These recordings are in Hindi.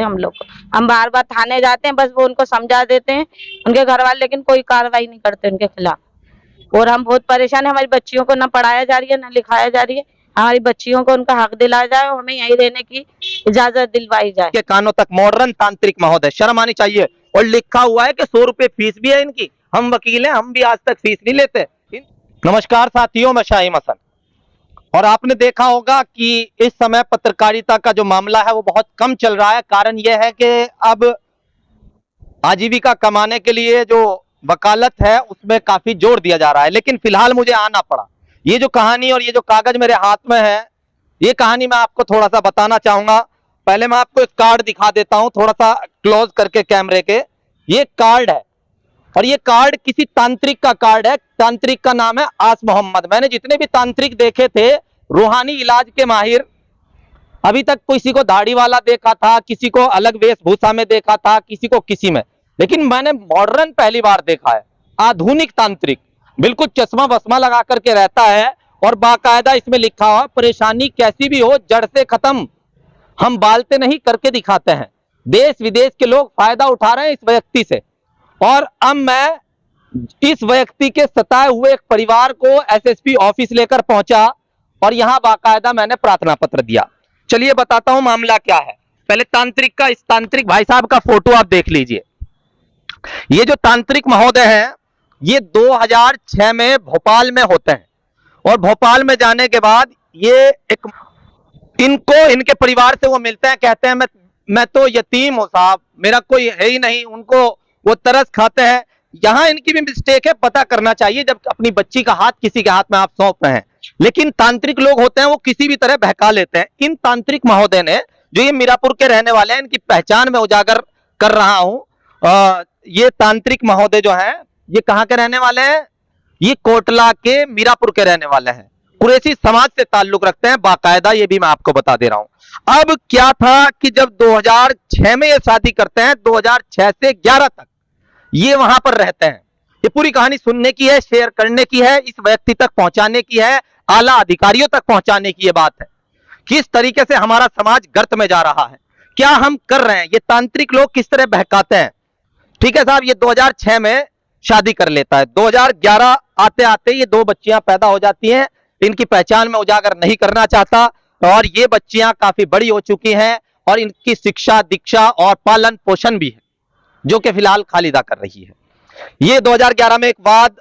करते हम लोग को। हम बार बार थाने जाते हैं, बस वो उनको समझा देते हैं उनके घर वाले, लेकिन कोई कार्रवाई नहीं करते उनके खिलाफ। और हम बहुत परेशान है, हमारी बच्चियों को ना पढ़ाया जा रही है ना लिखाया जा रही है। हमारी बच्चियों को उनका हक दिलाया जाए और हमें यहीं रहने की इजाजत दिलवाई जाए। के कानों तक मॉडर्न तांत्रिक महोदय, शर्म आनी चाहिए। और लिखा हुआ है कि 100 रुपए फीस भी है इनकी। हम वकील हैं, हम भी आज तक फीस नहीं लेते। नमस्कार साथियों, मैं शाहीम हसन। और आपने देखा होगा कि इस समय पत्रकारिता का जो मामला है वो बहुत कम चल रहा है। कारण यह है कि अब आजीविका कमाने के लिए जो वकालत है उसमें काफी जोर दिया जा रहा है। लेकिन फिलहाल मुझे आना पड़ा। ये जो कहानी और ये जो कागज मेरे हाथ में है, ये कहानी मैं आपको थोड़ा सा बताना चाहूंगा। पहले मैं आपको एक कार्ड दिखा देता हूं, थोड़ा सा क्लोज करके कैमरे के। ये कार्ड है और ये कार्ड किसी तांत्रिक का कार्ड है। तांत्रिक का नाम है आस मोहम्मद। मैंने जितने भी तांत्रिक देखे थे, रूहानी इलाज के माहिर, अभी तक किसी को दाढ़ी वाला देखा था, किसी को अलग वेशभूषा में देखा था, किसी को किसी में, लेकिन मैंने मॉडर्न पहली बार देखा है। आधुनिक तांत्रिक, बिल्कुल चश्मा वस्मा लगा करके रहता है और बाकायदा इसमें लिखा हुआ परेशानी कैसी भी हो जड़ से खत्म, हम बालते नहीं करके दिखाते हैं। देश विदेश के लोग फायदा उठा रहे हैं इस व्यक्ति से। और अब मैं इस व्यक्ति के सताए हुए एक परिवार को एसएसपी ऑफिस लेकर पहुंचा और यहां बाकायदा मैंने प्रार्थना पत्र दिया। चलिए बताता हूं मामला क्या है। पहले तांत्रिक का, इस तांत्रिक भाई साहब का फोटो आप देख लीजिए। ये जो तांत्रिक महोदय हैं, ये 2006 में भोपाल में होते हैं और भोपाल में जाने के बाद ये एक, इनको इनके परिवार से वो मिलते हैं, कहते हैं मैं तो यतीम हूं साहब, मेरा कोई है ही नहीं। उनको वो तरस खाते हैं। यहां इनकी भी मिस्टेक है, पता करना चाहिए जब अपनी बच्ची का हाथ किसी के हाथ में आप सौंप रहे हैं। लेकिन तांत्रिक लोग होते हैं वो किसी भी तरह बहका लेते हैं। इन तांत्रिक महोदय ने, जो ये मीरापुर के रहने वाले हैं, इनकी पहचान मैं उजागर कर रहा हूं। ये तांत्रिक महोदय जो है, ये कहां के रहने वाले हैं? ये कोटला के मीरापुर के रहने वाले हैं। कुरैशी समाज से ताल्लुक रखते हैं बाकायदा, ये भी मैं आपको बता दे रहा हूं। अब क्या था कि जब 2006 में ये शादी करते हैं, 2006 से 11 तक ये वहां पर रहते हैं। ये पूरी कहानी सुनने की है, शेयर करने की है, इस व्यक्ति तक पहुंचाने की है, आला अधिकारियों तक पहुंचाने की ये बात है। किस तरीके से हमारा समाज गर्त में जा रहा है, क्या हम कर रहे हैं, ये तांत्रिक लोग किस तरह बहकाते हैं। ठीक है साहब, ये 2006 में शादी कर लेता है। 2011 आते आते ये 2 बच्चियां पैदा हो जाती हैं। इनकी पहचान में उजागर नहीं करना चाहता और ये बच्चियां काफी बड़ी हो चुकी हैं और इनकी शिक्षा दीक्षा और पालन पोषण भी है, जो कि फिलहाल खालिदा कर रही है। ये 2011 में एक वाद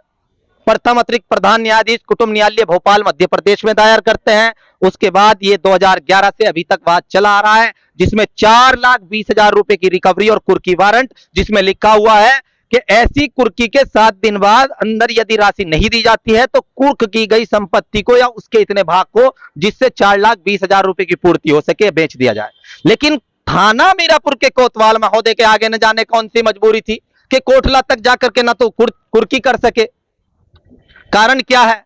प्रथम अतिरिक्त प्रधान न्यायाधीश कुटुंब न्यायालय भोपाल मध्य प्रदेश में दायर करते हैं। उसके बाद ये 2011 से अभी तक वाद चला आ रहा है, जिसमें 4,20,000 रुपए की रिकवरी और कुर्की वारंट, जिसमें लिखा हुआ है कि ऐसी कुर्की के 7 दिन बाद अंदर यदि राशि नहीं दी जाती है तो कुर्क की गई संपत्ति को या उसके इतने भाग को, जिससे 4,20,000 रुपए की पूर्ति हो सके, बेच दिया जाए। लेकिन थाना मीरापुर के कोतवाल महोदय के आगे न जाने कौन सी मजबूरी थी कि कोटला तक जाकर के ना तो कुर्की कर सके। कारण क्या है?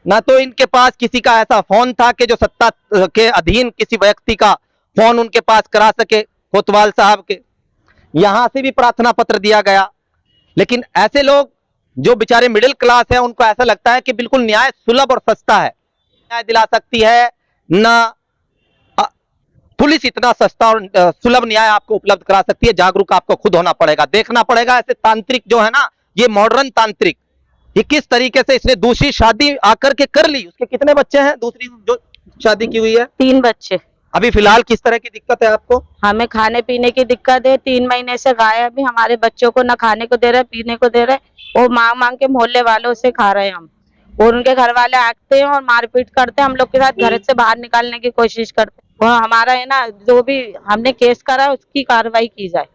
ना तो इनके पास किसी का ऐसा फोन था कि जो सत्ता के अधीन किसी व्यक्ति का फोन उनके पास करा सके कोतवाल साहब के। यहां से भी प्रार्थना पत्र दिया गया। लेकिन ऐसे लोग जो बेचारे मिडिल क्लास है, उनको ऐसा लगता है कि बिल्कुल न्याय सुलभ और सस्ता है, न्याय दिला सकती है ना पुलिस इतना सस्ता और सुलभ न्याय आपको उपलब्ध करा सकती है। जागरूक आपको खुद होना पड़ेगा, देखना पड़ेगा। ऐसे तांत्रिक जो है ना, ये मॉडर्न तांत्रिक, ये किस तरीके से इसने दूसरी शादी आकर के कर ली। उसके कितने बच्चे हैं? दूसरी जो शादी की हुई है 3 बच्चे। अभी फिलहाल किस तरह की दिक्कत है आपको? हमें खाने पीने की दिक्कत है। 3 महीने से गायब है। हमारे बच्चों को ना खाने को दे रहे, पीने को दे रहे, और मांग मांग के मोहल्ले वालों से खा रहे हैं हम। और उनके घर वाले आते हैं और मारपीट करते हैं, हम लोग के साथ घर से बाहर निकालने की कोशिश करते हैं। वो हमारा है ना, जो भी हमने केस करा है उसकी कार्रवाई की जाए।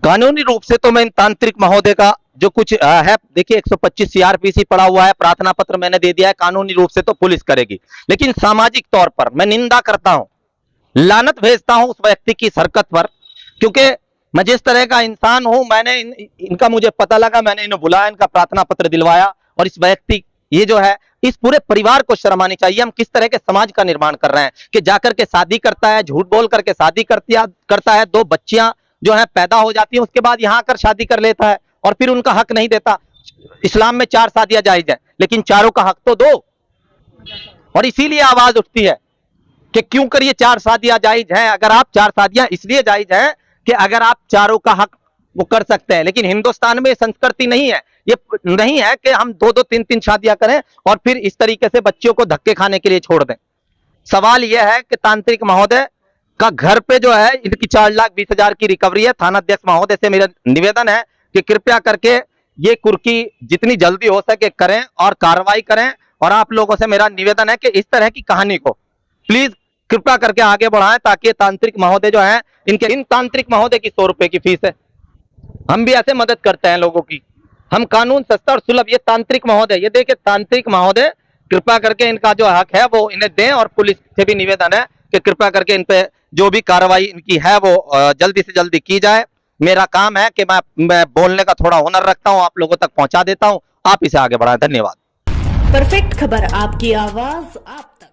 कानूनी रूप से तो मैं इन तांत्रिक महोदय का जो कुछ है, देखिए 125 सीआरपीसी पड़ा हुआ है, प्रार्थना पत्र मैंने दे दिया है, कानूनी रूप से तो पुलिस करेगी। लेकिन सामाजिक तौर पर मैं निंदा करता हूं, लानत भेजता हूं उस व्यक्ति की हरकत पर, क्योंकि मैं जिस तरह का इंसान हूं, मैंने इनका मुझे पता लगा, मैंने इन्हें बुलाया, इनका प्रार्थना पत्र दिलवाया। और इस व्यक्ति, ये जो है, इस पूरे परिवार को शर्म आनी चाहिए। हम किस तरह के समाज का निर्माण कर रहे हैं कि जाकर के शादी करता है, झूठ बोल करके शादी करता है, 2 बच्चियां जो है पैदा हो जाती है, उसके बाद यहां आकर शादी कर लेता है और फिर उनका हक नहीं देता। इस्लाम में 4 शादियां जायज है, लेकिन चारों का हक तो दो। और इसीलिए आवाज उठती है कि क्यों कर ये 4 शादियां जायज हैं। अगर आप 4 शादियां इसलिए जायज हैं कि अगर आप चारों का हक वो कर सकते हैं, लेकिन हिंदुस्तान में ये संस्कृति नहीं है। ये नहीं है कि हम 2-2 3-3 शादियां करें और फिर इस तरीके से बच्चों को धक्के खाने के लिए छोड़ दें। सवाल यह है कि तांत्रिक महोदय का घर पे जो है इनकी 4,20,000 की रिकवरी है। थानाध्यक्ष महोदय से मेरा निवेदन है कि कृपया करके ये कुर्की जितनी जल्दी हो सके करें और कार्रवाई करें। और आप लोगों से मेरा निवेदन है कि इस तरह की कहानी को प्लीज कृपया करके आगे बढ़ाएं, ताकि ये तांत्रिक महोदय जो है इन तांत्रिक महोदय की 100 रुपए की फीस है। हम भी ऐसे मदद करते हैं लोगों की। हम कानून सस्ता और सुलभ, ये तांत्रिक महोदय, ये देखिए तांत्रिक महोदय, कृपया करके इनका जो हक है वो इन्हें दें। और पुलिस से भी निवेदन है कि कृपया करके इन पे जो भी कार्रवाई इनकी है वो जल्दी से जल्दी की जाए। मेरा काम है कि मैं बोलने का थोड़ा हुनर रखता हूं, आप लोगों तक पहुंचा देता हूं। आप इसे आगे बढ़ाएं। धन्यवाद। परफेक्ट खबर, आपकी आवाज आप तक।